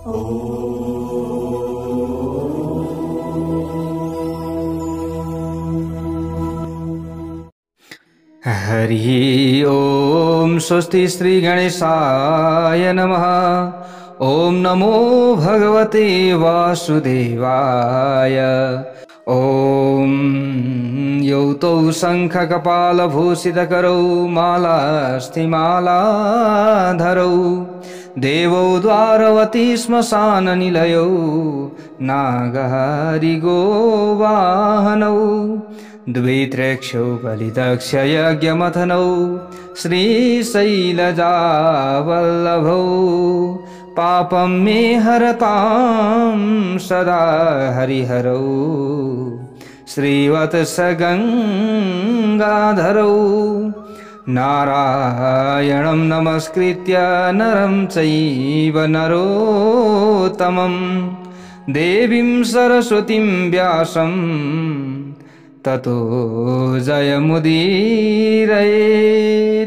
हरि ओम स्वस्ति श्री गणेशाय नमः। ओम नमो भगवते वासुदेवाय। ओम यौ तौ शंख कपाल भूषित करौ मालास्थिमालाधरौ देवौ द्वारवती श्मशान निलयौ नागहरिगो वाहनौ द्वित्रेक्षौ बलिदक्ष यज्ञमथनौ श्रीशैलजावल्लभौ पापं मे हरतां सदा हरिहरौ श्रीवत्सगंगाधरौ नारायणं नमस्कृत्य नरं चैव नरोत्तमं देवीं सरस्वतीं व्यासं ततो जयमुदीरयेत।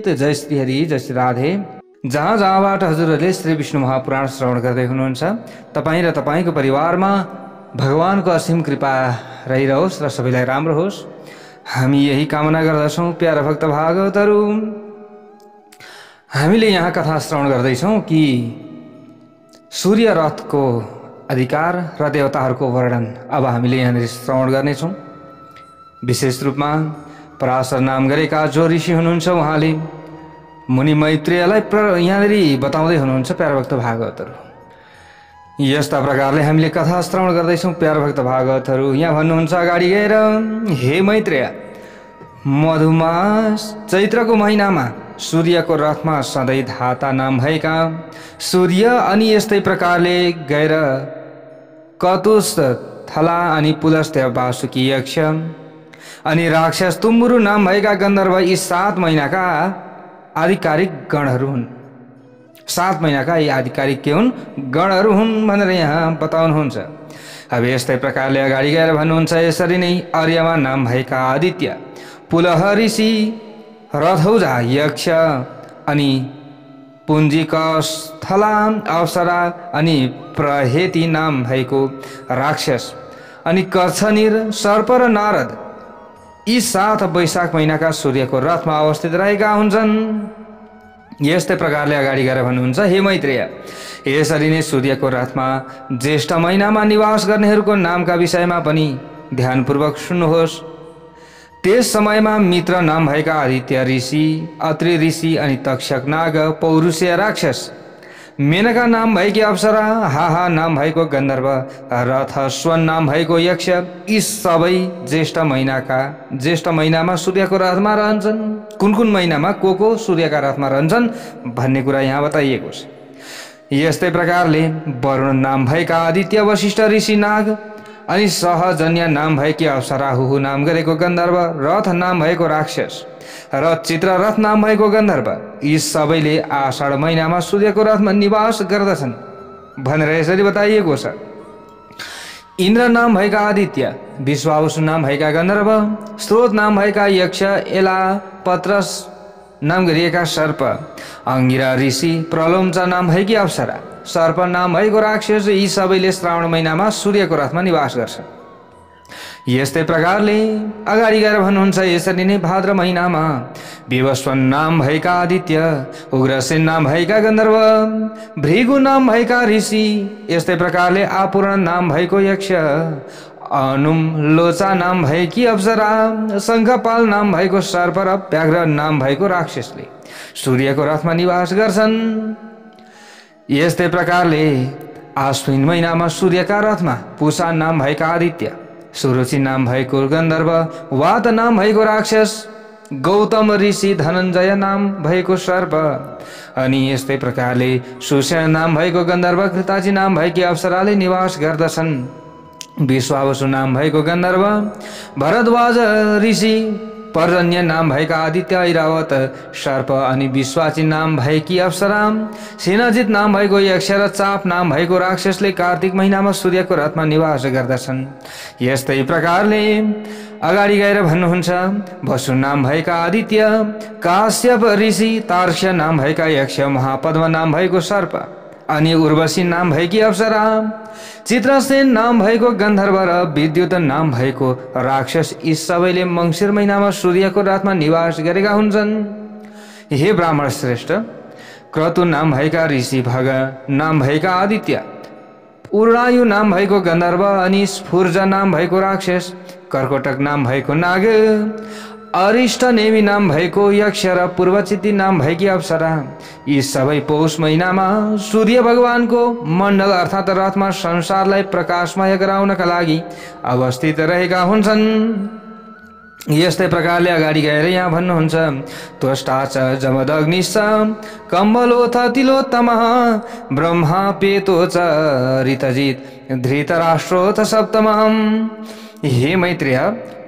जय श्री हरि, जय श्री राधे। जहाँ जहाँबाट हजुरहरूले श्री विष्णु महापुराण श्रवण गर्दै हुनुहुन्छ, तपाईँ र तपाईँको परिवारमा भगवानको असीम कृपा रहिरहोस् र सबैलाई राम्रो होस्, हामी यही कामना गर्दछौँ। प्यारा भक्त भागवतहरू, हामीले यहाँ कथा श्रवण गर्दैछौँ कि सूर्य रथको अधिकार र देवताहरूको वर्णन अब हामीले यहाँनिर श्रवण गर्नेछौँ। विशेष रूपमा पराशर नाम गरेका जो ऋषि हुनुहुन्छ, उहाँले मुनि मैत्रेयलाई यहाँनिर बताउँदै हुनुहुन्छ। प्यारा भक्त भागवतहरू, यस्ता प्रकारले हामीले कथा श्रवण गर्दैछौँ। प्यारा भक्त भागवतहरू, यहाँ भन्नुहुन्छ अगाडि गएर, हे मैत्रेय, मधुमास चैत्रको महिनामा सूर्यको रथमा सधैँ धाता नाम भएका सूर्य अनि यस्तै प्रकारले गएर कतुस थला अनि पुलस्त्य वासुकी यक्ष अनि राक्षस तुम्बुरु नाम भएका गन्धर्व यी 7 महिनाका आधिकारिक गणहरू हुन्। 7 महिनाका यी आधिकारिक के हुन्? गणहरू हुन् भनेर यहाँ बताउनुहुन्छ। अब यस्तै प्रकारले अगाडि गएर भन्नुहुन्छ, यसरी नै अर्यमा नाम भएका आदित्य, पुलह ऋषि, रथौजा यक्ष अनि पुञ्जिकस्थला अप्सरा अनि प्रहेती नाम भएको राक्षस अनि कच्छनिर, सर्प र नारद यी 7 वैशाख महिनाका सूर्यको रथमा अवस्थित रहेका हुन्छन्। यस्तै प्रकारले अगाडि गएर भन्नुहुन्छ, हे मैत्रेय, यसरी नै सूर्यको रथमा ज्येष्ठ महिनामा निवास गर्नेहरूको नामका विषयमा पनि ध्यानपूर्वक सुन्नुहोस्। त्यस समयमा मित्र नाम भएका आदित्य ऋषि, अत्रि ऋषि अनि तक्षक नाग, पौरुषेय राक्षस, मेनका नाम भएकी अप्सरा, हाहा नाम भएको गन्धर्व, रथस्वन नाम भएको यक्ष यी सबै ज्येष्ठ महिनामा सूर्यको रथमा रहन्छन्। कुन कुन महिनामा को सूर्यका रथमा रहन्छन् भन्ने कुरा यहाँ बताइएको छ। यस्तै प्रकारले वरुण नाम भएका आदित्य, वशिष्ठ ऋषि नाग अनि सहजन्य नाम भएकी अप्सरा, हुहु नाम गरेको गन्धर्व, रथ नाम भएको राक्षस र चित्ररथ नाम भएको गन्धर्व यी सबैले आषाढ महिनामा सूर्यको रथमा निवास गर्दछन् भनेर यसरी बताइएको छ। इन्द्र नाम भएका आदित्य, विश्वावसु नाम भएका गन्धर्व, स्रोत नाम भएका यक्ष, एला पत्रस नाम गरिएका सर्प, अंगिरा ऋषि, प्रलोम्चा नाम भएकी अप्सरा, सर्प नाम भएको राक्षस यी सबैले श्रावण महिनामा सूर्यको रथमा निवास गर्छन्। यस्तै प्रकारले अगाडि गएर भन्नुहुन्छ, यसरी नै भाद्र महिनामा विवस्वन नाम भएका आदित्य, उग्रसेन नाम भएका गन्धर्व, भृगु नाम भएका ऋषि, यस्तै प्रकारले आपूर्ण नाम भएको यक्ष, अनुम लोचा नाम भएकी अप्सरा, शङ्खपाल नाम भएको सर्प र व्याघ्र नाम भएको राक्षसले सूर्यको रथमा निवास गर्छन्। यस्तै प्रकारले आश्विन महिनामा सूर्यका रथमा पुषा नाम भएका आदित्य, सुरुचि नाम भएको गन्धर्व, वात नाम भएको राक्षस, गौतम ऋषि, धनञ्जय नाम भएको सर्प अनि यस्तै प्रकारले सुसेन नाम भएको गन्धर्व, कृताजी नाम भएकी अप्सराले निवास गर्दछन्। विश्वावसु नाम भएको गन्धर्व, भरद्वाज ऋषि, पर्जन्य नाम भएका आदित्य, ऐरावत सर्प अनि विश्वाची नाम भएकी अप्सरा, सेनाजित नाम भएको यक्ष र चाप नाम भएको राक्षसले कार्तिक महिनामा सूर्यको रथमा निवास गर्दछन्। यस्तै प्रकारले अगाडि गएर भन्नुहुन्छ, वसु नाम भएका आदित्य, काश्यप ऋषि, तार्क्ष्य नाम भएका यक्ष, महापद्म नाम भएको सर्प अनि उर्वशी नाम भएकी अप्सरा, चित्रसेन नाम भएको गन्धर्व र विद्युत नाम भएको राक्षस यी सबैले मङ्सिर महिनामा सूर्यको रातमा निवास गरेका हुन्छन्। हे ब्राह्मण श्रेष्ठ, क्रतु नाम भएका ऋषि, भग नाम भएका आदित्य, उर्णायु नाम भएको गन्धर्व अनि स्फूर्ज नाम भएको राक्षस, कर्कोटक नाम भएको नाग, अरिष्ट नेमी नाम भएको यक्ष र पूर्वचित्ती नाम भएकी अप्सरा यी सबै पौष महिनामा सूर्य भगवानको मण्डल अर्थात् रथमा संसारलाई प्रकाशमय गराउनका लागि अवस्थित रहेका हुन्छन्। यस्तै प्रकारले अगाडि गएर यहाँ भन्नुहुन्छ, त्वष्टा च जमदग्निश्च कम्बलोऽथ तिलोत्तमः ब्रह्मा पेतो च ऋतजित् धृतराष्ट्रोऽथ सप्तमः। हे मैत्रेय,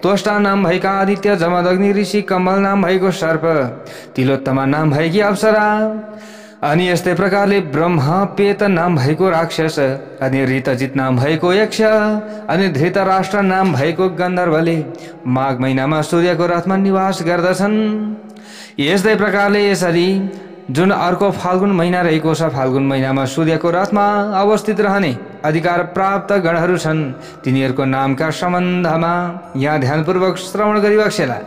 त्वष्टा नाम भएका आदित्य, जमदग्नि ऋषि, कमल नाम भएको सर्प, तिलोत्तमा नाम भएकी अप्सरा अनि यस्तै प्रकारले ब्रह्मा पेत नाम भएको राक्षस अनि ऋतजित नाम भएको यक्ष अनि धृतराष्ट्र नाम भएको गन्धर्वले माघ महिनामा सूर्यको रथमा निवास गर्दछन्। यस्तै प्रकारले यसरी जुन अर्को फाल्गुन महिना रहेको छ, फाल्गुन महिनामा सूर्यको रथमा अवस्थित रहने अधिकार प्राप्त गणहरू छन्, तिनीहरूको नामका सम्बन्धमा यहाँ ध्यानपूर्वक श्रवण गरिबक्सेला।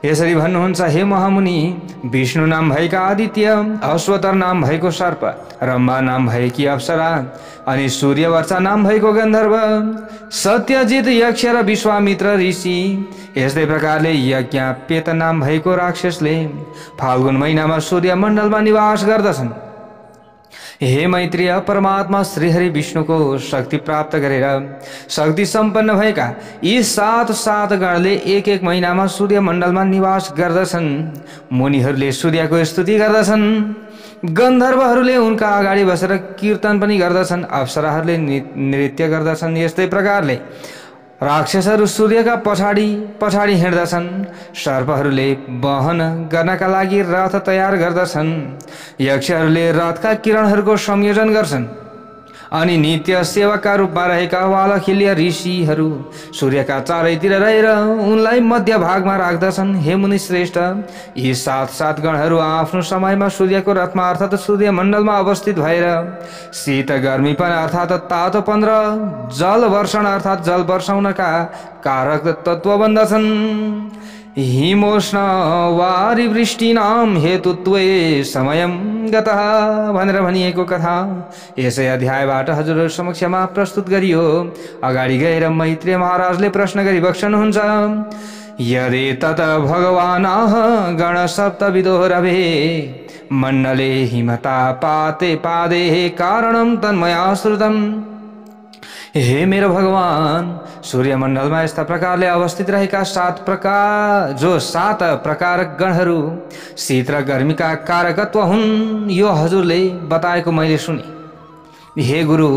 यसरी भन्नुहुन्छ, हे महामुनि, विष्णु नाम भएका आदित्य, अश्वतर नाम भएको सर्प, रम्भा नाम भएकी अप्सरा अनि सूर्यवर्चा नाम भएको गन्धर्व, सत्यजित यक्ष र विश्वामित्र ऋषि, यस्तै प्रकारले यज्ञपेत नाम भएको राक्षसले फाल्गुन महिनामा सूर्य मण्डलमा निवास गर्दछन्। हे मैत्रेय, परमात्मा श्रीहरि विष्णुको शक्ति प्राप्त गरेर शक्ति सम्पन्न भएका यी सात गणले एक एक महिनामा सूर्य मण्डलमा निवास गर्दछन्। मुनिहरूले सूर्यको स्तुति गर्दछन्, गन्धर्वहरूले उनका अगाडि बसेर कीर्तन पनि गर्दछन्, अप्सराहरूले नृत्य गर्दछन्। यस्तै प्रकारले राक्षसहरू सूर्यका पछाडि पछाडि हिँड्दछन्, सर्पहरूले वहन गर्नका लागि रथ तयार गर्दछन्, यक्षहरूले रथका किरणहरूको संयोजन गर्छन् अनि नित्य सेवकका रूपमा रहेका वालखिल्य ऋषिहरू सूर्यका चारैतिर रहेर उनलाई मध्य भागमा राख्दछन्। हे मुनि श्रेष्ठ, यी सात गणहरू आफ्नो समयमा सूर्यको रथमा अर्थात् सूर्य मण्डलमा अवस्थित भएर शीत गर्मीपन अर्थात् तातोपन र जल वर्षण अर्थात् जल वर्षाउनका कारक तत्त्व बन्दछन्। हिमोष्ण वारिवृष्टिनाम हेतुत्वे समयम गतः भनेर भनिएको कथा यसै अध्यायबाट हजुरहरू समक्षमा प्रस्तुत गरियो। अगाडि गएर मैत्रेय महाराजले प्रश्न गरिबक्सनुहुन्छ, यदि तत भगवानाः गण सप्तविदो रवे मण्डले हिमता पाते पादे कारणम तन्मया श्रुतम। हे मेरो भगवान, सूर्यमण्डलमा यस्ता प्रकारले अवस्थित रहेका सात प्रकार गणहरू शीत र गर्मीका कारकत्व हुन्, यो हजुरले बताएको मैले सुने। हे गुरु,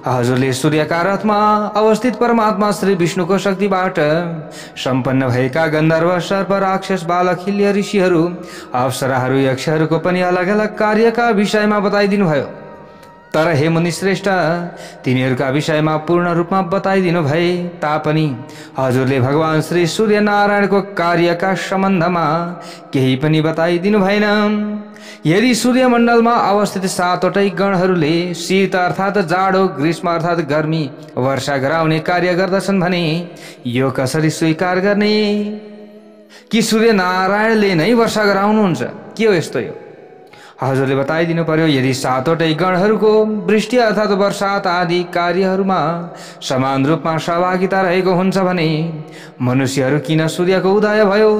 हजुरले सूर्यका रथमा अवस्थित परमात्मा श्री विष्णुको शक्तिबाट सम्पन्न भएका गन्धर्व, सर्प, राक्षस, बालखिल्य, ऋषिहरू, अप्सराहरू, यक्षहरूको पनि अलग अलग कार्यका विषयमा बताइदिनु भयो। तर हे मुनि श्रेष्ठ, तिनीहरूका विषयमा पूर्ण रूपमा बताइदिनु भए तापनि हजुरले भगवान श्री सूर्यनारायणको कार्यका सम्बन्धमा केही पनि बताइदिनु भएन। यदि सूर्यमण्डलमा अवस्थित सातवटै गणहरूले शीत अर्थात् जाडो, ग्रीष्म अर्थात् गर्मी, वर्षा गराउने कार्य गर्दछन् भने यो कसरी स्वीकार गर्ने कि सूर्यनारायणले नै वर्षा गराउनुहुन्छ? के हो यस्तो? यो हजुरले बताइदिनु पर्यो। यदि सातवटै गणहरूको वृष्टि अर्थात् वर्षात आदि कार्यहरूमा समान रूपमा सहभागिता रहेको हुन्छ भने मनुष्यहरू किन सूर्यको उदय भयो,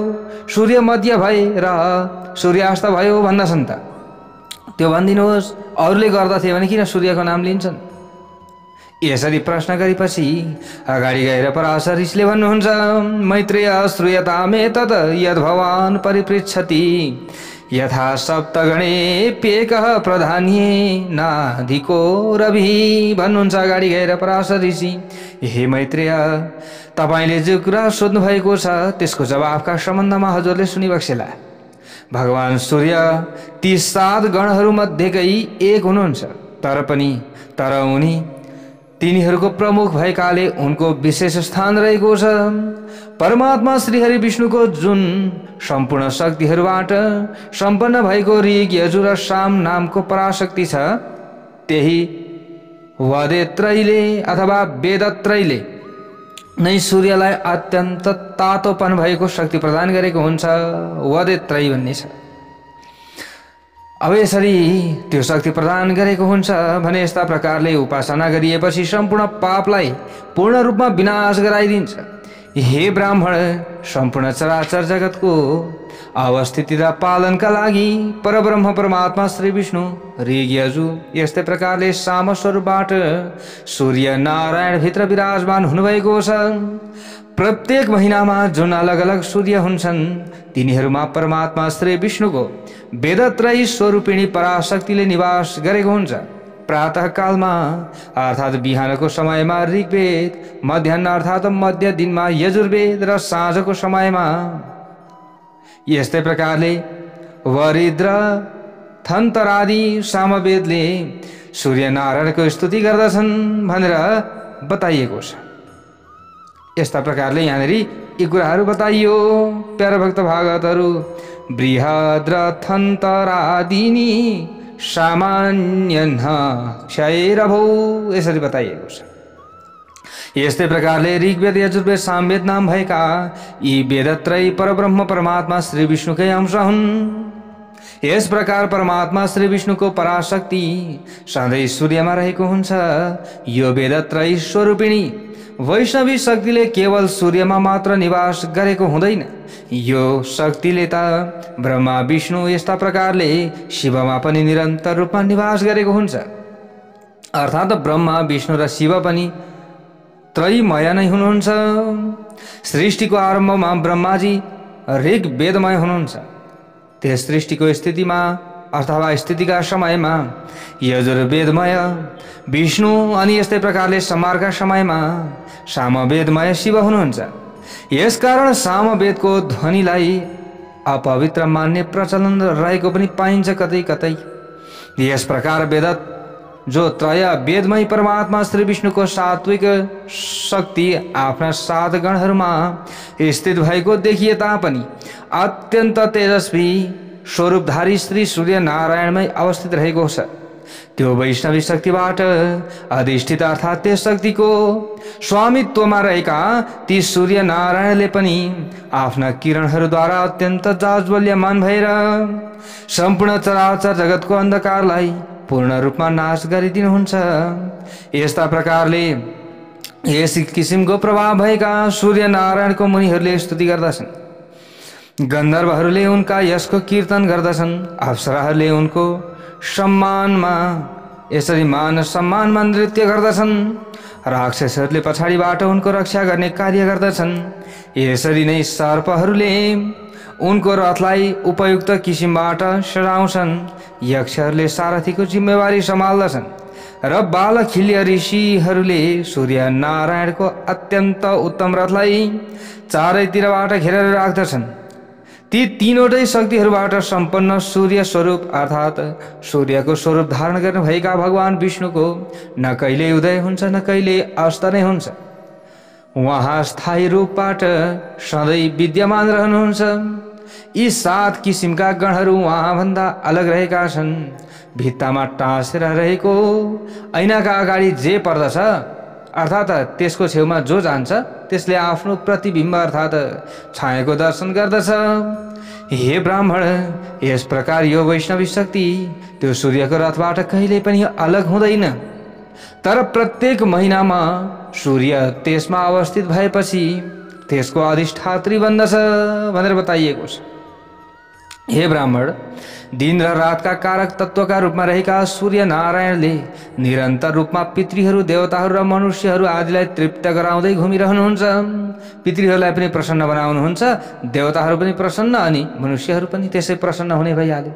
सूर्य मध्य भए र सूर्यास्त भयो भन्दछन् त? त्यो भनिदिनुहोस्, अरूले गर्दथे भने किन सूर्यको नाम लिन्छन्? यसरी प्रश्न गरेपछि अगाडि गएर पराशर ऋषिले भन्नुहुन्छ, मैत्रेय श्रूयतामे तत् यद् भवान् परिपृच्छति यथा सप्तगणेप्येकः प्रधान्ये नाधिको रवि भन्नुहुन्छ। अगाडि गएर पराशर ऋषि, हे मैत्रेय, तपाईँले जो कुरा सोध्नु भएको छ त्यसको जवाफका सम्बन्धमा हजुरले सुनिबक्सेला। भगवान सूर्य ती सात गणहरूमध्येकै एक हुनुहुन्छ, तर उनी तिनीहरूको प्रमुख भएकाले उनको विशेष स्थान रहेको छ। परमात्मा श्रीहरि विष्णुको जुन सम्पूर्ण शक्तिहरूबाट सम्पन्न भएको ऋग, यजुर र साम नामको पराशक्ति छ, त्यही वदेत्रैले अथवा वेदत्रैले नै सूर्यलाई अत्यन्त तातोपन भएको शक्ति प्रदान गरेको हुन्छ। वदेत्रै भन्ने छ। अब यसरी त्यो शक्ति प्रदान गरेको हुन्छ भने यस्ता प्रकारले उपासना गरिएपछि सम्पूर्ण पापलाई पूर्ण रूपमा विनाश गराइदिन्छ। हे ब्राह्मण, सम्पूर्ण चराचर जगतको अवस्थिति र पालनका लागि परब्रह्म परमात्मा श्री विष्णु ऋग्यजु यस्तै प्रकारले साम स्वरूपबाट सूर्य नारायण भित्र विराजमान हुनुभएको छ। प्रत्येक महिनामा जुन अलग अलग सूर्य हुन्छन् तिनीहरूमा परमात्मा श्री विष्णुको वेदत्रयी स्वरूपिणी पराशक्तिले निवास गरेको हुन्छ। प्रातः कालमा अर्थात बिहानको समयमा ऋग्वेद, मध्याह्न अर्थात मध्य दिनमा यजुर्वेद र साँझको समयमा यस्तै प्रकारले वरिद्र थन्तरादि सामवेदले सूर्यनारायणको स्तुति गर्दछन् भनेर बताइएको छ। यस्ता प्रकारले यहाँनिर यी कुराहरू बताइयो। प्यारा भक्त भागवतहरू, बृहद् र थन्तरादिनी सामान्यन क्षयरभौ यसरी बताइएको छ। यस्तै प्रकारले ऋग्वेद, यजुर्वेद, सामवेद नाम भएका यी वेदत्रयी परब्रह्म परमात्मा श्री विष्णुकै अंश हुन्। यस प्रकार परमात्मा श्री विष्णुको पराशक्ति सधैँ सूर्यमा रहेको हुन्छ। यो वेदत्रयी स्वरूपिणी वैष्णवी शक्तिले केवल सूर्यमा मात्र निवास गरेको हुँदैन। यो शक्तिले त ब्रह्मा विष्णु यस्ता प्रकारले शिवमा पनि निरन्तर रूपमा निवास गरेको हुन्छ। अर्थात् ब्रह्मा विष्णु र शिव पनि त्रयमय नै हुनुहुन्छ। सृष्टिको आरम्भमा ब्रह्माजी ऋग्वेदमय हुनुहुन्छ। त्यस सृष्टिको स्थितिमा अथवा स्थितिका समयमा यजुर्वेदमय विष्णु अनि यस्तै प्रकारले संहारका समयमा सामवेदमय शिव हुनुहुन्छ। यसकारण सामवेदको ध्वनिलाई अपवित्र मान्ने प्रचलन रहेको पनि पाइन्छ कतै कतै। यस प्रकार वेद जो त्रय वेदमय परमात्मा श्री विष्णुको सात्विक शक्ति आफ्ना 7 गणहरूमा स्थित भएको देखिए तापनि अत्यन्त तेजस्वी स्वरूपधारी श्री सूर्य नारायणमै अवस्थित रहेको छ। त्यो वैष्णवी शक्तिबाट अधिष्ठित अर्थात् त्यस शक्तिको स्वामित्वमा रहेका ती सूर्य नारायणले पनि आफ्ना किरणहरूद्वारा अत्यन्त जाज्वल्यमान भएर सम्पूर्ण चराचर जगतको अन्धकारलाई पूर्ण रूपमा नाश गरिदिनुहुन्छ। यस्ता प्रकारले यस किसिमको प्रभाव भएका सूर्य नारायणको मुनिहरूले स्तुति गर्दछन्। गन्धर्वहरूले उनका यशको कीर्तन गर्दछन्। अप्सराहरूले उनको सम्मानमा यसरी मान सम्मानमा नृत्य गर्दछन्। राक्षसहरूले पछाडिबाट उनको रक्षा गर्ने कार्य गर्दछन्। यसरी नै सर्पहरूले उनको रथलाई उपयुक्त किसिमबाट सजाउँछन्। यक्षहरूले सारथीको जिम्मेवारी सम्हाल्दछन् र बालखिल्य ऋषिहरूले सूर्य नारायणको अत्यन्त उत्तम रथलाई चारैतिरबाट घेरेर राख्दछन्। ती तीनवटै शक्तिहरूबाट सम्पन्न सूर्य स्वरूप अर्थात् सूर्यको स्वरूप धारण गर्न भएका भगवान विष्णुको न कहिले उदय हुन्छ न कहिले अस्त नै हुन्छ। उहाँ स्थायी रूपबाट सधैँ विद्यमान रहनुहुन्छ। यी 7 किसिमका गणहरू उहाँभन्दा अलग रहेका छन्। भित्तामा टाँसेर रहेको ऐनाका अगाडि जे पर्दछ अर्थात् त्यसको छेउमा जो जान्छ त्यसले आफ्नो प्रतिबिम्ब अर्थात् छायाको दर्शन गर्दछ। हे ब्राह्मण, यस प्रकार यो वैष्णवी शक्ति त्यो सूर्यको रथबाट कहिले पनि अलग हुँदैन। तर प्रत्येक महिनामा सूर्य त्यसमा अवस्थित भएपछि त्यसको अधिष्ठात्री बन्दछ भनेर बताइएको छ। हे ब्राह्मण, दिन र रातका कारक तत्वका रूपमा रहेका सूर्य नारायणले निरन्तर रूपमा पितृहरू, देवताहरू र मनुष्यहरू आदिलाई तृप्त गराउँदै घुमिरहनुहुन्छ। पितृहरूलाई पनि प्रसन्न बनाउनुहुन्छ, देवताहरू पनि प्रसन्न अनि मनुष्यहरू पनि त्यसै प्रसन्न हुने भइहाल्यो।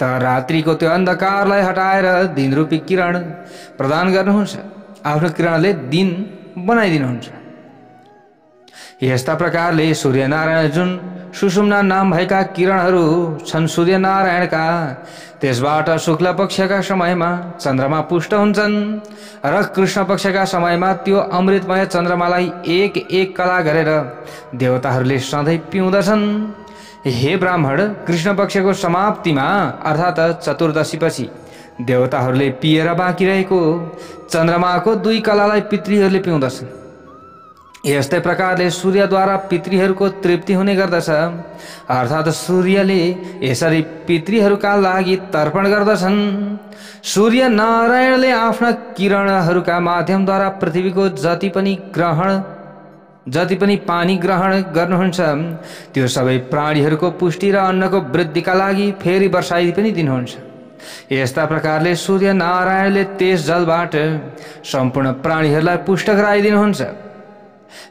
तर रात्रिको त्यो अन्धकारलाई हटाएर दिनरूपी किरण प्रदान गर्नुहुन्छ। आफ्नो किरणले दिन बनाइदिनुहुन्छ। यस्ता प्रकारले सूर्यनारायण जुन सुषुम्ना नाम भएका किरणहरू छन् सूर्यनारायणका, त्यसबाट शुक्ल पक्षका समयमा चन्द्रमा पुष्ट हुन्छन् र कृष्ण पक्षका समयमा त्यो अमृतमय चन्द्रमालाई एक एक कला गरेर देवताहरूले सधैँ पिउँदछन्। हे ब्राह्मण, कृष्ण पक्षको समाप्तिमा अर्थात् चतुर्दशीपछि देवताहरूले पिएर बाँकी रहेको चन्द्रमाको 2 कलालाई पितृहरूले पिउँदछन्। यस्तै प्रकारले सूर्यद्वारा पितृहरूको तृप्ति हुने गर्दछ, अर्थात् सूर्यले यसरी पितृहरूका लागि तर्पण गर्दछन्। सूर्य नारायणले आफ्ना किरणहरूका माध्यमद्वारा पृथ्वीको जति पनि पानी ग्रहण गर्नुहुन्छ त्यो सबै प्राणीहरूको पुष्टि र अन्नको वृद्धिका लागि फेरि वर्षाइ पनि दिनुहुन्छ। यस्ता प्रकारले सूर्य नारायणले त्यस जलबाट सम्पूर्ण प्राणीहरूलाई पुष्ट गराइदिनुहुन्छ।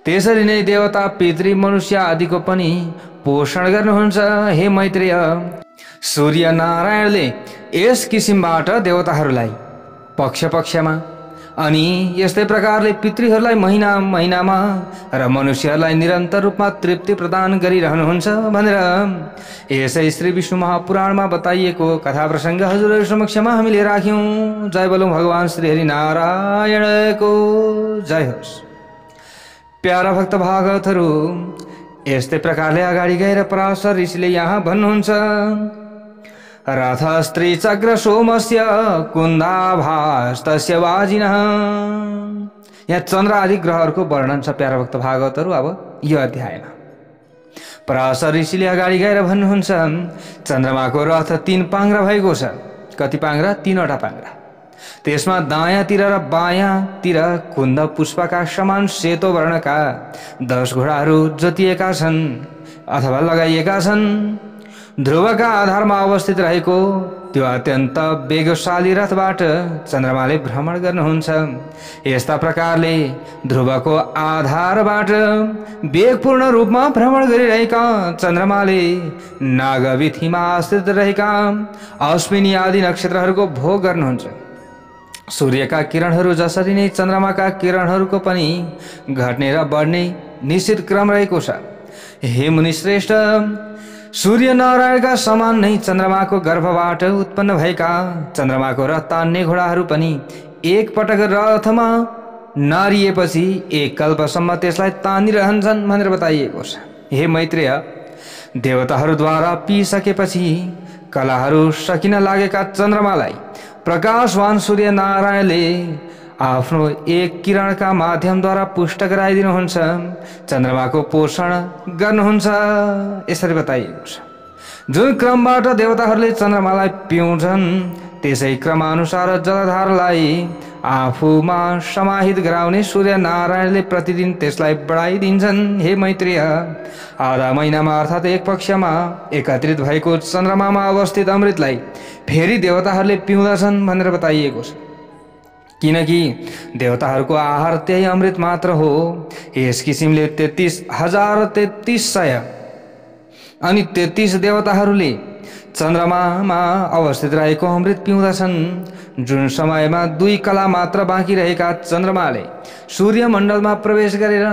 त्यसरी नै देवता पितृ मनुष्य आदिको पनि पोषण गर्नुहुन्छ। हे मैत्रेय, सूर्य नारायणले यस किसिमबाट देवताहरूलाई पक्षमा अनि यस्तै प्रकारले पितृहरूलाई महिनामा र मनुष्यहरूलाई निरन्तर रूपमा तृप्ति प्रदान गरिरहनुहुन्छ भनेर यसै श्री विष्णु महापुराणमा बताइएको कथा प्रसङ्ग हजुरहरू समक्षमा हामीले राख्यौं। जय बोलो भगवान श्री हरि नारायणको जय होस्। प्यारा भक्त भागवतहरू, यस्तै प्रकारले अगाडि गएर पराशर ऋषिले यहाँ भन्नुहुन्छ, रथ स्त्री चक्र सोमस्य कुन्दाभास्तस्य वाजिनः। यहाँ चन्द्र आदि ग्रहहरूको वर्णन छ प्यारा भक्त भागवतहरू। अब यो अध्यायमा पराशर ऋषिले अगाडि गएर भन्नुहुन्छ, चन्द्रमाको रथ 3 पाङ्ग्रा भएको छ। कति पाङ्ग्रा? 3वटा पाङ्ग्रा। त्यसमा दायाँतिर र बायाँतिर कुन्द पुष्पका समान सेतो वर्णका 10 घोडाहरू जोतिएका छन् अथवा लगाइएका छन्। ध्रुवका आधारमा अवस्थित रहेको त्यो अत्यन्त वेगशाली रथबाट चन्द्रमाले भ्रमण गर्नुहुन्छ। यस्ता प्रकारले ध्रुवको आधारबाट वेगपूर्ण रूपमा भ्रमण गरिरहेका चन्द्रमाले नागविथिमा आश्रित रहेका अश्विनी आदि नक्षत्रहरूको भोग गर्नुहुन्छ। सूर्यका किरणहरू जसरी नै चन्द्रमाका किरणहरूको पनि घट्ने र बढ्ने निश्चित क्रम रहेको छ। हे मुनिश्रेष्ठ, सूर्य नारायणका समान नै चन्द्रमाको गर्भबाट उत्पन्न भएका चन्द्रमाको रथ तान्ने घोडाहरू पनि एक पटक रथमा नारिएपछि 1 कल्पसम्म त्यसलाई तानिरहन्छन् भनेर बताइएको छ। हे मैत्रेय, देवताहरूद्वारा पिइसकेपछि कलाहरू सकिन लागेका चन्द्रमालाई प्रकाशवान सूर्य नारायणले आफ्नो 1 किरणका माध्यमद्वारा पुष्ट गराइदिनुहुन्छ, चन्द्रमाको पोषण गर्नुहुन्छ। यसरी बताइएको छ, जुन क्रमबाट देवताहरूले चन्द्रमालाई पिउँछन् त्यसै क्रमानुसार जलधारलाई आफूमा समाहित गराउने सूर्य नारायणले प्रतिदिन त्यसलाई बढाइदिन्छन्। हे मैत्रेय, आधा महिनामा अर्थात् 1 पक्षमा एकत्रित भएको चन्द्रमामा अवस्थित अमृतलाई फेरि देवताहरूले पिउँदछन् भनेर बताइएको छ। किनकि देवताहरूको आहार त्यही अमृत मात्र हो। यस किसिमले 33,3300 अनि 33 देवताहरूले चन्द्रमामा अवस्थित रहेको अमृत पिउँदछन्। जुन समयमा 2 कला मात्र बाँकी रहेका चन्द्रमाले सूर्यमण्डलमा प्रवेश गरेर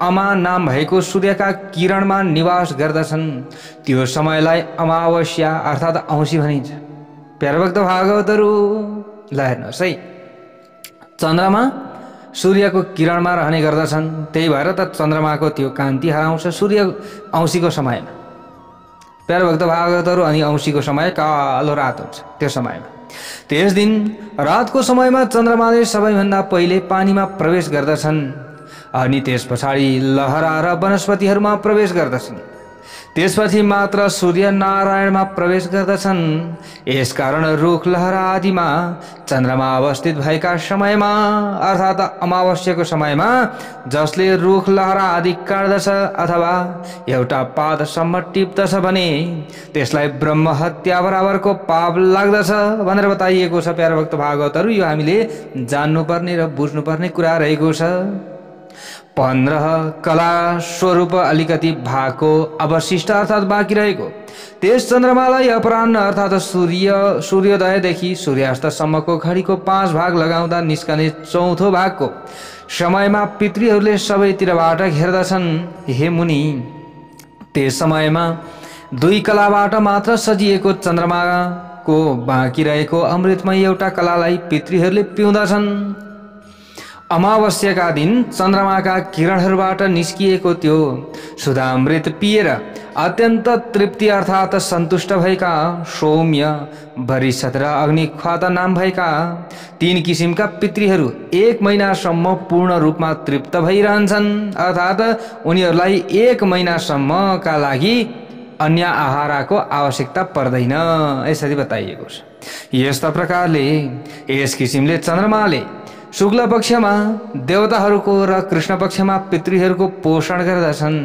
अमा नाम भएको सूर्यका किरणमा निवास गर्दछन् त्यो समयलाई अमावस्या अर्थात् औँसी भनिन्छ। प्यारा भक्त भागवतहरू, ल हेर्नुहोस् है, चन्द्रमा सूर्यको किरणमा रहने गर्दछन्, त्यही भएर त चन्द्रमाको त्यो कान्ति हराउँछ सूर्य औँसीको समयमा। प्यारा भक्त भागवतहरू, अनि औँसीको समय कालो रात हुन्छ। त्यो समयमा, त्यस दिन रातको समयमा चन्द्रमाले सबैभन्दा पहिले पानीमा प्रवेश गर्दछन् अनि त्यस पछाडि लहरा र वनस्पतिहरूमा प्रवेश गर्दछन्। त्यसपछि मात्र सूर्य नारायणमा प्रवेश गर्दछन्। यसकारण रुख लहरा आदिमा चन्द्रमा अवस्थित भएका समयमा अर्थात् अमावस्याको समयमा जसले रुख लहरा आदि काट्दछ अथवा एउटा पादसम्म टिप्दछ भने त्यसलाई ब्रह्म हत्या बराबरको पाप लाग्दछ भनेर बताइएको छ। प्यारा भक्त भागवतहरू, यो हामीले जान्नुपर्ने र बुझ्नुपर्ने कुरा रहेको छ। 15 कला स्वरूप अलिकति भागको अवशिष्ट अर्थात् बाँकी रहेको त्यस चन्द्रमालाई अपराह्न अर्थात् सूर्योदयदेखि सूर्यास्तसम्मको घडीको 5 भाग लगाउँदा निस्कने चौथो भागको समयमा पितृहरूले सबैतिरबाट घेर्दछन्। हे मुनि, त्यस समयमा 2 कलाबाट मात्र सजिएको चन्द्रमाको बाँकी रहेको अमृतमय एउटा कलालाई पितृहरूले पिउँदछन्। अमावस्याका दिन चन्द्रमाका किरणहरूबाट निस्किएको त्यो सुधामृत पिएर अत्यन्त तृप्ति अर्थात् सन्तुष्ट भएका सौम्य, वरिष्ठ र अग्निख्वात नाम भएका 3 किसिमका पितृहरू 1 महिनासम्म पूर्ण रूपमा तृप्त भइरहन्छन्। अर्थात् उनीहरूलाई 1 महिनासम्मका लागि अन्य आहारको आवश्यकता पर्दैन, यसरी बताइएको छ। यस्ता प्रकारले यस किसिमले चन्द्रमाले शुक्ल पक्षमा देवताहरूको र कृष्ण पक्षमा पितृहरूको पोषण गर्दछन्।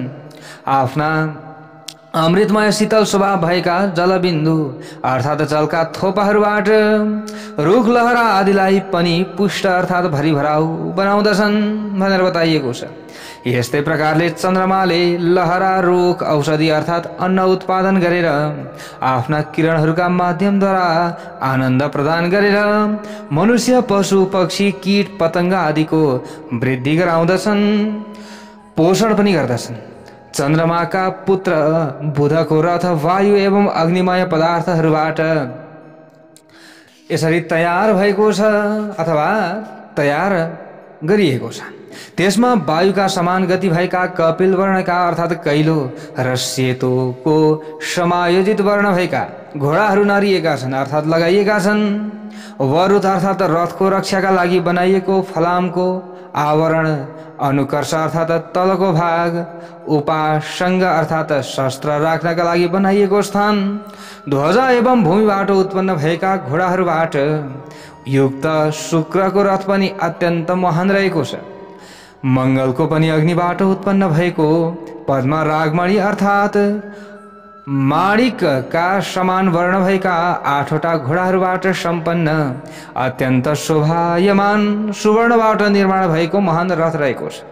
आफ्ना अमृतमय शीतल स्वभाव भएका जलबिन्दु अर्थात् जलका थोपाहरूबाट रुख लहरा आदिलाई पनि पुष्ट अर्थात् भरिभराउ बनाउँदछन् भनेर बताइएको छ। यस्तै प्रकारले चन्द्रमाले लहरा, रुख, औषधि अर्थात् अन्न उत्पादन गरेर आफ्ना किरणहरूका माध्यमद्वारा आनन्द प्रदान गरेर मनुष्य, पशु, पक्षी, कीट, पतंग आदिको वृद्धि गराउँदछन्, पोषण पनि गर्दछन्। चन्द्रमाका पुत्र बुधको रथ वायु एवं अग्निमय पदार्थहरूबाट यसरी तयार भएको छ अथवा तयार गरिएको छ। त्यसमा वायुका समान गति भएका कपिल वर्णका अर्थात् कैलो र सेतोको समायोजित वर्ण भएका घोडाहरू नारिएका छन् अर्थात् लगाइएका छन्। वरुथ अर्थात् रथको रक्षाका लागि बनाइएको फलामको आवरण, अनुकर्ष अर्थात् तलको भाग, उपासंग अर्थात् शस्त्र राख्नका लागि बनाइएको स्थान, ध्वजा एवं भूमिबाट उत्पन्न भएका घोडाहरूबाट युक्त शुक्रको रथ पनि अत्यन्त महान रहेको छ। मंगलको पनि अग्निबाट उत्पन्न भएको पद्म रागमणि अर्थात् माणिकका समान वर्ण भएका 8वटा घोडाहरूबाट सम्पन्न अत्यन्त शोभायमान सुवर्णबाट निर्माण भएको महान रथ रहेको छ।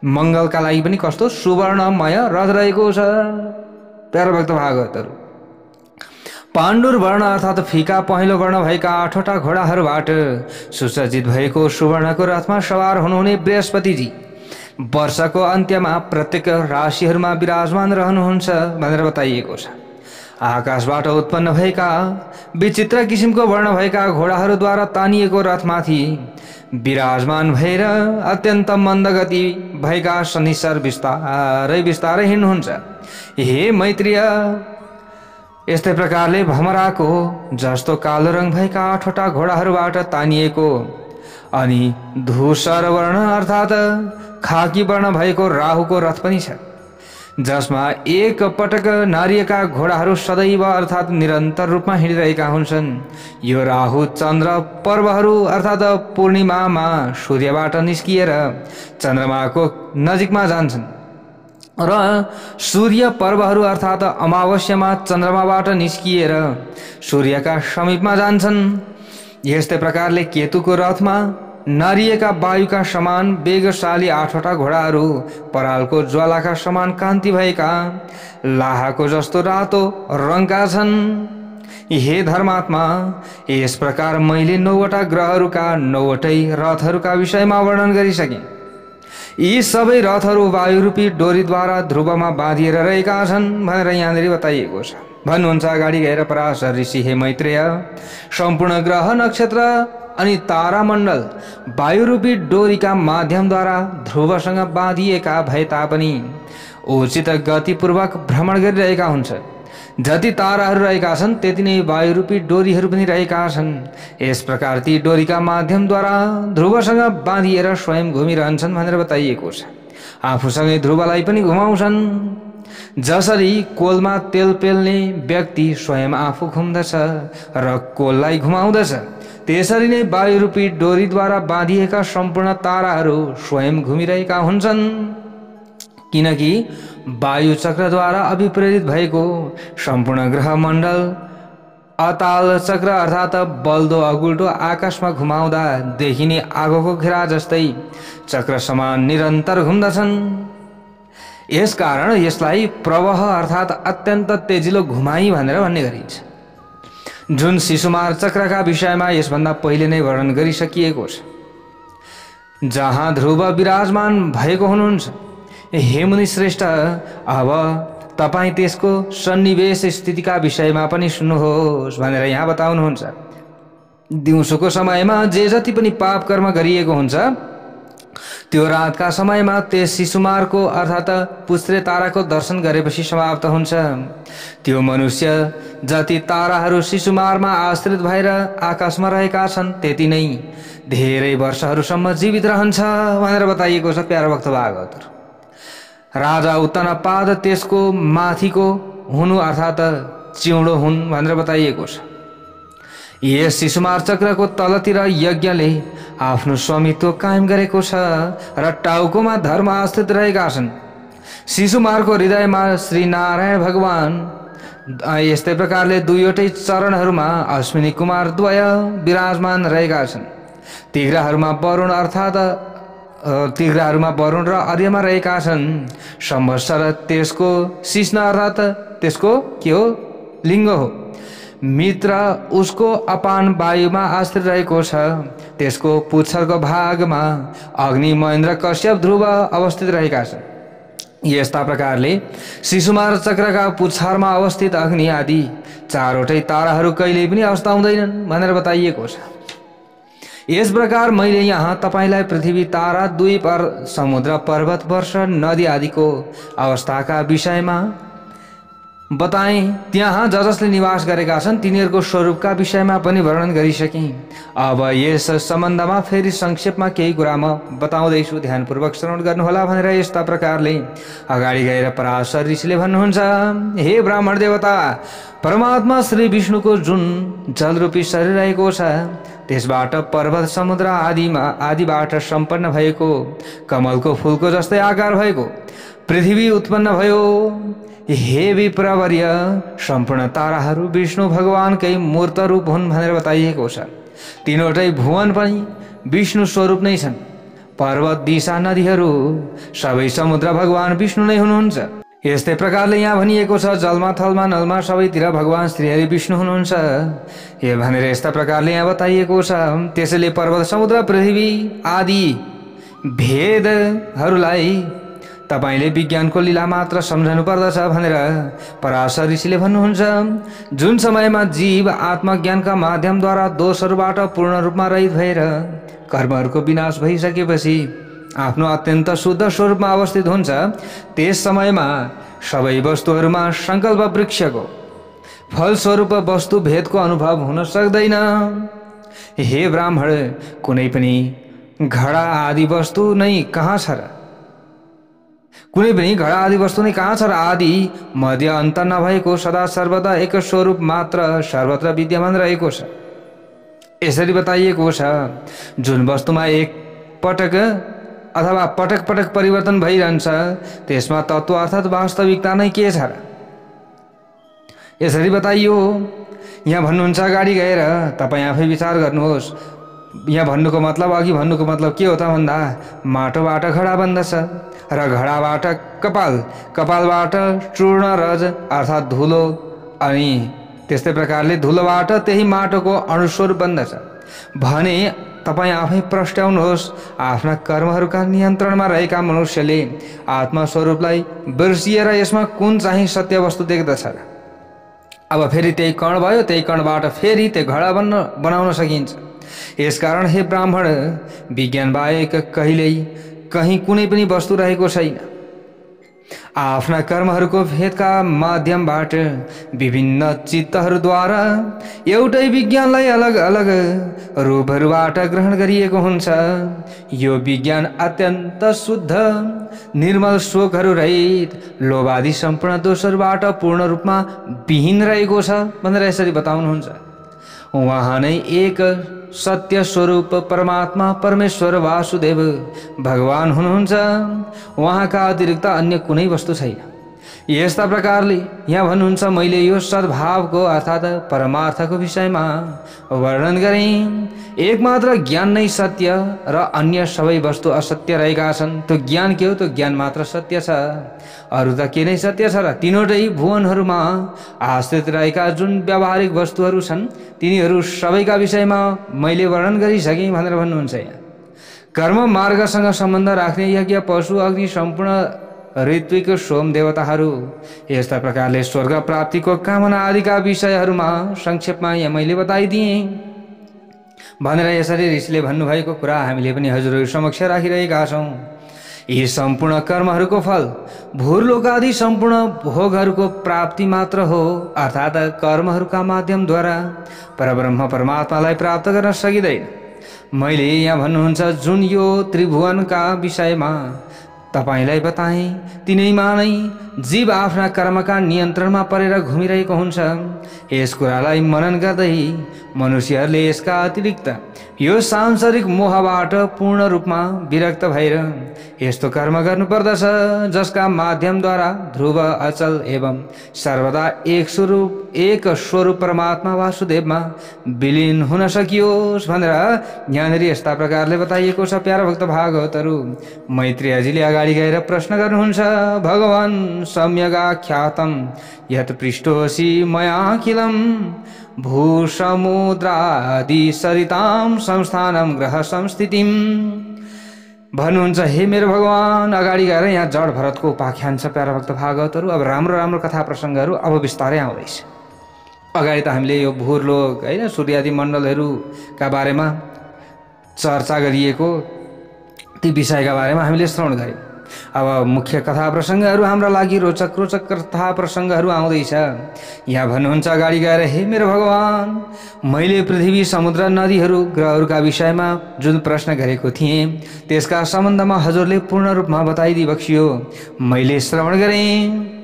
मंगलका लागि पनि कस्तो सुवर्णमय रथ रहेको छ। प्यारा भक्त भागवतहरू, पाण्डुर वर्ण अर्थात् फिका पहेँलो वर्ण भएका 8वटा घोडाहरूबाट सुसज्जित भएको सुवर्णको रथमा सवार हुनुहुने बृहस्पतिजी वर्षको अन्त्यमा प्रत्येक राशिहरूमा विराजमान रहनुहुन्छ भनेर बताइएको छ। आकाशबाट उत्पन्न भएका विचित्र किसिमको वर्ण भएका घोडाहरूद्वारा तानिएको रथमाथि विराजमान भएर अत्यन्त मन्दगति भएका शनिश्चर बिस्तारै बिस्तारै हिँड्नुहुन्छ। हे मैत्रेय, यस्तै प्रकारले भमराको जस्तो कालो रङ भएका 8वटा घोडाहरूबाट तानिएको अनि धूसर वर्ण अर्थात् खाकी वर्ण भएको राहुको रथ पनि छ, जसमा एक पटक नारिएका घोडाहरू सदैव अर्थात् निरन्तर रूपमा हिँडिरहेका हुन्छन्। यो राहु चन्द्र पर्वहरू अर्थात् पूर्णिमामा सूर्यबाट निस्किएर चन्द्रमाको नजिकमा जान्छन् र सूर्य पर्वहरू अर्थात् अमावस्यामा चन्द्रमाबाट निस्किएर सूर्यका समीपमा जान्छन्। यस्तै प्रकारले केतुको रथमा नारिएका वायुका समान वेगशाली 8वटा घोडाहरू परालको ज्वालाका समान कान्ति भएका लाहाको जस्तो रातो रङका छन्। हे धर्मात्मा, यस प्रकार मैले 9वटा ग्रहहरूका 9वटै रथहरूका विषयमा वर्णन गरिसकेँ। यी सबै रथहरू वायुरूपी डोरीद्वारा ध्रुवमा बाँधिएर रहेका छन् भनेर यहाँनिर बताइएको छ। भन्नुहुन्छ अगाडि गएर पराशर ऋषि, हे मैत्रेय, सम्पूर्ण ग्रह, नक्षत्र अनि तारामण्डल वायुरूपी डोरीका माध्यमद्वारा ध्रुवसँग बाँधिएका भए तापनि उचित गतिपूर्वक भ्रमण गरिरहेका हुन्छ। जति ताराहरू रहेका छन् त्यति नै वायुरूपी डोरीहरू पनि रहेका छन्। यस प्रकार ती डोरीका माध्यमद्वारा ध्रुवसँग बाँधिएर स्वयं घुमिरहन्छन् भनेर बताइएको छ। आफूसँगै ध्रुवलाई पनि घुमाउँछन्। जसरी कोलमा तेल पेल्ने व्यक्ति स्वयं आफू घुम्दछ र कोललाई घुमाउँदछ, त्यसरी नै वायुरूपी डोरीद्वारा बाँधिएका सम्पूर्ण ताराहरू स्वयं घुमिरहेका हुन्छन्। किनकि वायु चक्रद्वारा अभिप्रेरित भएको सम्पूर्ण ग्रह मण्डल अताल चक्र अर्थात् बल्दो अगुल्टो आकाशमा घुमाउँदा देखिने आगोको घेरा जस्तै चक्र समान निरन्तर घुम्दछन्। यसकारण यसलाई प्रवाह अर्थात् अत्यन्त तेजिलो घुमाई भनेर भन्ने गरिन्छ, जुन शिशुमार चक्रका विषयमा यसभन्दा पहिले नै वर्णन गरिसकिएको छ। जहाँ ध्रुव विराजमान भएको हुनुहुन्छ, हे मुनि श्रेष्ठ, अब तपाईँ त्यसको सन्निवेश स्थितिका विषयमा पनि सुन्नुहोस् भनेर यहाँ बताउनुहुन्छ। दिउँसोको समयमा जे जति पनि पाप कर्म गरिएको हुन्छ त्यो रातका समयमा त्यस शिशुमारको अर्थात् पुच्छ्रे ताराको दर्शन गरेपछि समाप्त हुन्छ। त्यो मनुष्य जति ताराहरू शिशुमारमा आश्रित भएर आकाशमा रहेका छन् त्यति नै धेरै वर्षहरूसम्म जीवित रहन्छ भनेर बताइएको छ। प्यारा भक्त भागवत राजा उत्तानपाद त्यसको माथिको हुनु अर्थात् चिउँडो हुन् भनेर बताइएको छ। यस शिशुमार चक्रको तलतिर यज्ञले आफ्नो स्वामित्व कायम गरेको छ र टाउकोमा धर्म आश्रित रहेका छन्। शिशुमारको हृदयमा श्री नारायण भगवान यस्तै प्रकारले दुईवटै चरणहरूमा अश्विनी कुमार द्वय विराजमान रहेका छन्। तिघ्राहरूमा वरुण अर्थात् तिघ्राहरूमा वरुण र अर्यमा रहेका छन्। संवत्सर त्यसको शिश्न अर्थात् त्यसको के हो लिङ्ग हो। मित्र उसको अपान वायुमा आश्रित रहेको छ। त्यसको पुच्छरको भागमा अग्नि महेन्द्र कश्यप ध्रुव अवस्थित रहेका छन्। यस्ता प्रकारले शिशुमार चक्रका पुच्छरमा अवस्थित अग्नि आदि चारवटै ताराहरू कहिल्यै पनि अस्ताउँदैनन् भनेर बताइएको छ। यस प्रकार मैले यहाँ तपाईलाई पृथ्वी तारा द्वीप समुद्र पर्वत वर्ष नदी आदिको अवस्थाका विषयमा बताएँ। त्यहाँ जसले निवास गरेका छन् तिनीहरूको स्वरूपका विषयमा पनि वर्णन गरिसकेँ। अब यस सम्बन्धमा फेरि संक्षेपमा केही कुरा म बताउँदैछु, ध्यानपूर्वक श्रवण गर्नुहोला भनेर यस्ता प्रकारले अगाडि गएर पराशर ऋषिले भन्नुहुन्छ। हे ब्राह्मण देवता, परमात्मा श्री विष्णुको जुन जलरूपी शरीर रहेको छ त्यसबाट पर्वत समुद्र आदिबाट सम्पन्न भएको कमलको फूलको जस्तै आकार भएको पृथ्वी उत्पन्न भयो। हे विप्रवर्य, सम्पूर्ण ताराहरू विष्णु भगवानकै मूर्त रूप हुन् भनेर बताइएको छ। तीनवटै भुवन पनि विष्णु स्वरूप नै छन्। पर्वत दिशा नदीहरू सबै समुद्र भगवान विष्णु नै हुनुहुन्छ। यस्तै प्रकारले यहाँ भनिएको छ जलमा थलमा नलमा सबैतिर भगवान श्रीहरि विष्णु हुनुहुन्छ यो भनेर यस्ता प्रकारले यहाँ बताइएको छ। त्यसैले पर्वत समुद्र पृथ्वी आदि भेदहरूलाई तपाईले विज्ञानको लीला मात्र सम्झनु पर्दछ भनेर पराशर ऋषिले भन्नुहुन्छ। जुन समयमा जीव आत्मज्ञानका माध्यमद्वारा दोषहरूबाट पूर्ण रूपमा रहित भएर कर्महरूको विनाश भइसकेपछि आफ्नो अत्यन्त शुद्ध स्वरूपमा अवस्थित हुन्छ त्यस समयमा सबै वस्तुहरूमा संकल्प वृक्षको फलस्वरूप वस्तु भेदको अनुभव हुन सक्दैन। हे ब्राह्मण, कुनै पनि घडा आदि वस्तु नै कहाँ छ र? कुनै पनि घडा आदि वस्तु नै कहाँ छ र? आदि मध्य अन्त नभएको सदा सर्वदा एक स्वरूप मात्र सर्वत्र विद्यमान रहेको छ। यसरी बताइएको छ जुन वस्तुमा एक पटक अथवा पटक पटक परिवर्तन भइरहन्छ त्यसमा तत्व अर्थात् वास्तविकता नै के छ र? यसरी बताइयो। यहाँ भन्नुहुन्छ अगाडि गएर तपाईँ आफै विचार गर्नुहोस्। यहाँ भन्नुको मतलब अघि भन्नुको मतलब के हो त भन्दा माटोबाट घडा बन्दछ र घडाबाट कपाल, कपालबाट चूर्ण रज अर्थात् धुलो अनि त्यस्तै प्रकारले धुलोबाट त्यही माटोको अणुस्वरूप बन्दछ भने तपाईँ आफै प्रश्नाउनुहोस् आफ्ना कर्महरूका नियन्त्रणमा रहेका मनुष्यले आत्मस्वरूपलाई बिर्सिएर यसमा कुन चाहिँ सत्य वस्तु देख्दछ र? अब फेरि त्यही कण भयो, त्यही कणबाट फेरि त्यो घडा बनाउन सकिन्छ। यसकारण हे ब्राह्मण, विज्ञान बाहेक कहिल्यै कहीँ कुनै पनि वस्तु रहेको छैन। आफ्ना कर्महरूको भेदका माध्यमबाट विभिन्न चित्तहरूद्वारा एउटै विज्ञानलाई अलग अलग रूपहरूबाट ग्रहण गरिएको हुन्छ। यो विज्ञान अत्यन्त शुद्ध निर्मल शोकहरू रहित लोभादि सम्पूर्ण दोषहरूबाट पूर्ण रूपमा विहीन रहेको छ भनेर यसरी बताउनुहुन्छ। उहाँ नै एक सत्य स्वरूप परमात्मा परमेश्वर वासुदेव भगवान हुनुहुन्छ। उहाँका अतिरिक्त अन्य कुनै वस्तु छैन। यस्ता प्रकारले यहाँ भन्नुहुन्छ मैले यो सद्भावको अर्थात् परमार्थको विषयमा वर्णन गरेँ। एकमात्र ज्ञान नै सत्य र अन्य सबै वस्तु असत्य रहेका छन्। त्यो ज्ञान के हो? त्यो ज्ञान मात्र सत्य छ, अरू त के नै सत्य छ र? तीनवटै भुवनहरूमा आश्रित रहेका जुन व्यावहारिक वस्तुहरू छन् तिनीहरू सबैका विषयमा मैले वर्णन गरिसकेँ भनेर भन्नुहुन्छ। यहाँ कर्म मार्गसँग सम्बन्ध राख्ने यज्ञ पशु अग्नि सम्पूर्ण ऋत्विक सोम देवताहरू यस्ता प्रकारले स्वर्ग प्राप्तिको कामना आदिका विषयहरूमा संक्षेपमा यहाँ मैले बताइदिएँ। भनेर यसरी ऋषिले भन्नुभएको कुरा हामीले पनि हजुरहरू समक्ष राखिरहेका छौँ। यी सम्पूर्ण कर्महरूको फल भूलोक आदि सम्पूर्ण भोगहरूको प्राप्ति मात्र हो, अर्थात् कर्महरूका माध्यमद्वारा परब्रह्म परमात्मालाई प्राप्त गर्न सकिँदैन। मैले यहाँ भन्नुहुन्छ जुन यो त्रिभुवनका विषयमा तपाईलाई बताएँ तिनैमा नै जीव आफ्ना कर्मका नियन्त्रणमा परेर घुमिरहेको हुन्छ। यस कुरालाई मनन गर्दै मनुष्यहरूले यसका अतिरिक्त यो सांसारिक मोहबाट पूर्ण रूपमा विरक्त भएर यस्तो कर्म गर्नुपर्दछ जसका माध्यमद्वारा ध्रुव अचल एवं सर्वदा एक स्वरूप परमात्मा वासुदेवमा विलीन हुन सकियोस् भनेर यहाँनिर यस्ता प्रकारले बताइएको छ। प्यारा भक्त भागवतहरू, मैत्रेयजीले अगाडि गएर प्रश्न गर्नुहुन्छ, भगवान् सम्यगाख्यातं यत् पृष्ठोऽसि मयाखिलं भूसमुद्रादि सरितां संस्थानं ग्रह संस्थितिं। भन्नुहुन्छ, हे मेरो भगवान, अगाडि गएर यहाँ जड भरतको उपाख्यान छ। प्यारा भक्त भागवतहरू, अब राम्रो राम्रो कथा प्रसङ्गहरू अब बिस्तारै आउँदैछ। अगाडि त हामीले यो भूलोक होइन सूर्यादि मण्डलहरूका बारेमा चर्चा गरिएको ती विषयका बारेमा हामीले श्रवण गऱ्यौँ। अब मुख्य कथा प्रसङ्गहरू हाम्रा लागि रोचक कथा प्रसङ्गहरू आउँदैछ। यहाँ भन्नुहुन्छ अगाडि गएर, हे मेरो भगवान, मैले पृथ्वी समुद्र नदीहरू ग्रहहरूका विषयमा जुन प्रश्न गरेको थिएँ त्यसका सम्बन्धमा हजुरले पूर्ण रूपमा बताइदिई बक्सियो। मैले श्रवण गरेँ।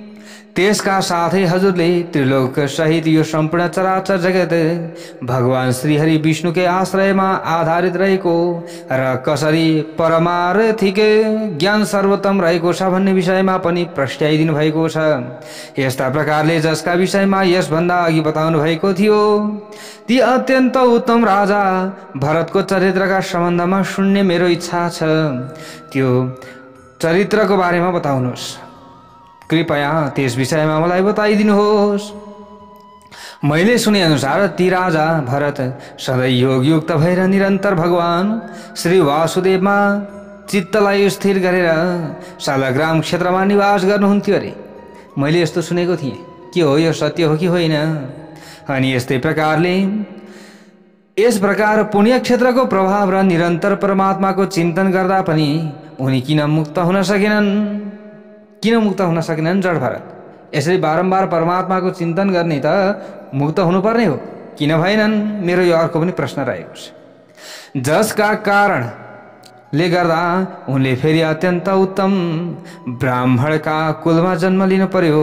त्यसका साथै हजुरले त्रिलोक सहित यो सम्पूर्ण चराचर जगत भगवान श्रीहरि विष्णुकै आश्रयमा आधारित रहेको र कसरी परमार्थिक ज्ञान सर्वोत्तम रहेको छ भन्ने विषयमा पनि प्रस्ट्याइदिनु भएको छ। यस्ता प्रकारले जसका विषयमा यसभन्दा अघि बताउनु भएको थियो ती अत्यन्त उत्तम राजा भरतको चरित्रका सम्बन्धमा सुन्ने मेरो इच्छा छ। त्यो चरित्रको बारेमा बताउनुहोस्। कृपया त्यस विषयमा मलाई बताइदिनुहोस्। मैले सुने अनुसार ती राजा भरत सधैँ योगयुक्त भएर निरन्तर भगवान श्री वासुदेवमा चित्तलाई स्थिर गरेर शालग्राम क्षेत्रमा निवास गर्नुहुन्थ्यो अरे। मैले यस्तो सुनेको थिएँ, के हो यो सत्य हो कि होइन? अनि यस्तै प्रकारले यस प्रकार पुण्य क्षेत्रको प्रभाव र निरन्तर परमात्माको चिन्तन गर्दा पनि उनी किन मुक्त हुन सकेनन् जड भरत? यसरी बारम्बार परमात्माको चिन्तन गर्ने त मुक्त हुनुपर्ने हो, किन भएनन्? मेरो यो अर्को पनि प्रश्न रहेको छ। जसका कारणले गर्दा उनले फेरि अत्यन्त उत्तम ब्राह्मणका कुलमा जन्म लिनु पर्यो।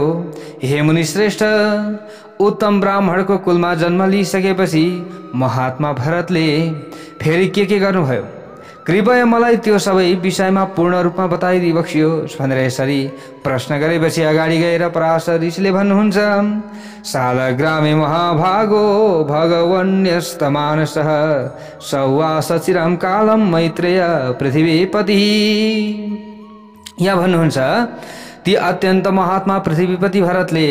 हे मुनि श्रेष्ठ, उत्तम ब्राह्मणको कुलमा जन्म लिइसकेपछि महात्मा भरतले फेरि के गर्नुभयो? कृपया मलाई त्यो सबै विषयमा पूर्ण रूपमा बताइदिई बक्सियोस् भनेर यसरी प्रश्न गरेपछि अगाडि गएर पराशर ऋषिले भन्नुहुन्छ, शालग्रामे महाभागो भगवन्यस्तमानसः सौवास चिरं कालं मैत्रेय पृथ्वीपति। यहाँ भन्नुहुन्छ, ती अत्यन्त महात्मा पृथ्वीपति भरतले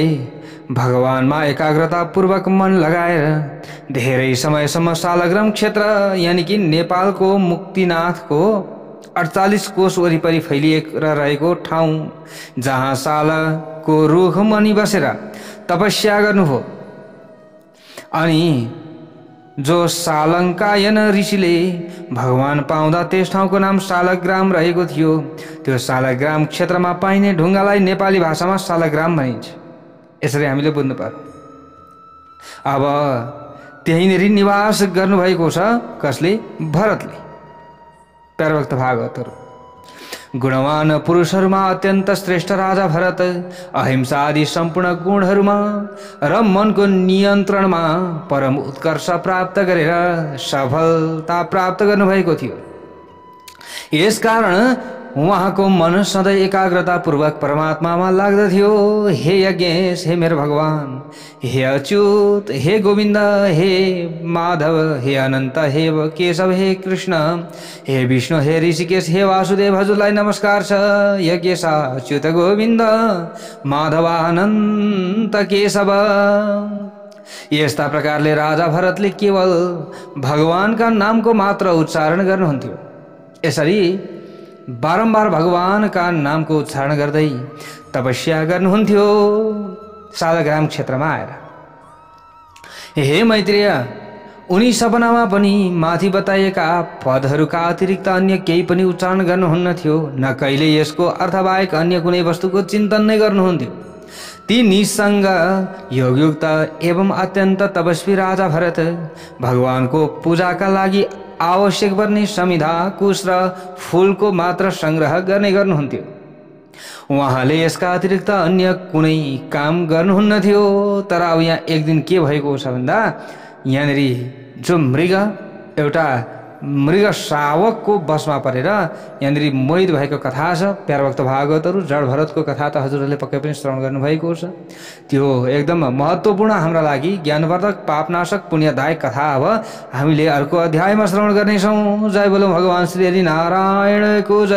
भगवानमा एकाग्रता पूर्वक मन लगाएर धेरै समयसम्म शालग्राम क्षेत्र यानि कि नेपालको मुक्तिनाथको 48 कोष वरिपरि फैलिएर रहेको ठाउँ जहाँ शालको रुख मुनि बसेर तपस्या गर्नुभयो। अनि जो शालङ्कायन ऋषिले भगवान पाउँदा त्यस ठाउँको नाम शालग्राम रहेको थियो। त्यो शालग्राम क्षेत्रमा पाइने ढुङ्गालाई नेपाली भाषामा शालग्राम भनिन्छ। यसरी हामीले बुझ्नु पर्यो। अब त्यहीँनिर निवास गर्नुभएको छ। कसले? भरतले। प्यारा भक्त भागवतहरू, गुणवान पुरुषहरूमा अत्यन्त श्रेष्ठ राजा भरत अहिंसा आदि सम्पूर्ण गुणहरूमा र मनको नियन्त्रणमा परम उत्कर्ष प्राप्त गरेर सफलता प्राप्त गर्नुभएको थियो। यसकारण उहाँको मन सधैँ एकाग्रता पूर्वक परमात्मामा लाग्दथ्यो। हे यज्ञेश, हे मेरो भगवान, हे अच्युत, हे गोविन्द, हे माधव, हे अनन्त, हे केशव, हे कृष्ण, हे विष्णु, हे ऋषिकेश, हे वासुदेव, हजुरलाई नमस्कार छ। यज्ञेश अच्युत गोविन्द माधव अनन्त केशव। यस्ता प्रकारले राजा भरतले केवल भगवानका नामको मात्र उच्चारण गर्नुहुन्थ्यो। यसरी बारम्बार भगवानका नामको उच्चारण गर्दै तपस्या गर्नुहुन्थ्यो शालग्राम क्षेत्रमा आएर। हे मैत्रेय, उनी सपनामा पनि माथि बताइएका पदहरूका अतिरिक्त अन्य केही पनि उच्चारण गर्नुहुन्न थियो, न कहिले यसको अर्थबाहेक अन्य कुनै वस्तुको चिन्तन नै गर्नुहुन्थ्यो। ती निसङ्ग योगयुक्त एवं अत्यन्त तपस्वी राजा भरत भगवानको पूजाका लागि आवश्यक पर्ने समिधा, कुश र फूलको मात्र संग्रह गर्नुहुन्थ्यो। उहाँले यसका अतिरिक्त अन्य कुनै काम गर्नुहुन्न थियो। तर अब यहाँ एक दिन के भएको छ भन्दा यहाँनिर जो एउटा मृग शावकको बसमा परेर यहाँनिर मोहित भएको कथा छ। प्यारभक्त भागवतहरू जड भरतको कथा त हजुरहरूले पक्कै पनि श्रवण गर्नुभएको छ। त्यो एकदम महत्त्वपूर्ण हाम्रा लागि ज्ञानवर्धक पापनाशक पुण्यदायक कथा अब हामीले अर्को अध्यायमा श्रवण गर्नेछौँ। जय बोलो भगवान श्री हरि नारायणको जय।